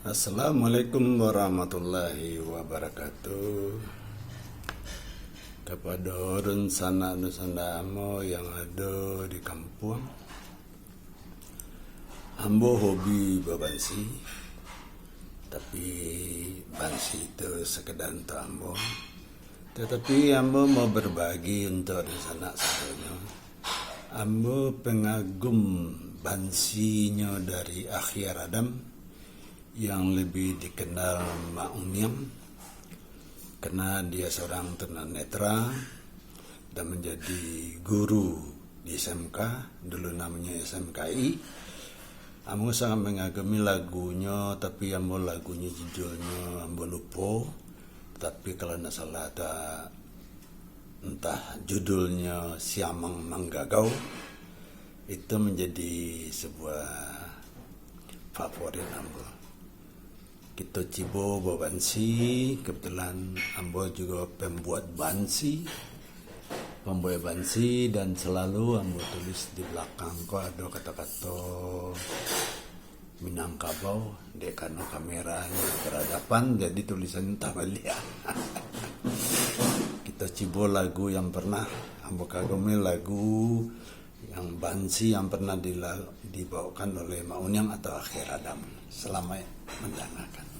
Assalamualaikum warahmatullahi wabarakatuh. Kepada orang sana nusandamo yang ada di kampung, ambo hobi babansi, tapi bansi itu sekedar untuk ambo. Tetapi ambo mau berbagi untuk di sana sebetulnya. Ambo pengagum bansinya dari Akhir Adam yang lebih dikenal Mak Unyam, karena dia seorang tunanetra dan menjadi guru di SMK, dulu namanya SMKI. Ambo sangat mengagumi lagunya, tapi ambo lagunya judulnya ambo lupa. Tapi kalau tidak salah ada entah judulnya Siamang Manggagau, itu menjadi sebuah favorit ambo. Kita cibo babansi, kebetulan ambo juga pembuat bansi, dan selalu ambo tulis di belakang kok ada kata-kata Minangkabau, dekano kameranya berhadapan, jadi tulisannya tabalia. Kita cibo lagu yang pernah ambo kagumi, lagu yang bansi yang pernah dibawakan oleh Mak Unyam atau Akhir Adam. Selamat mendengarkan.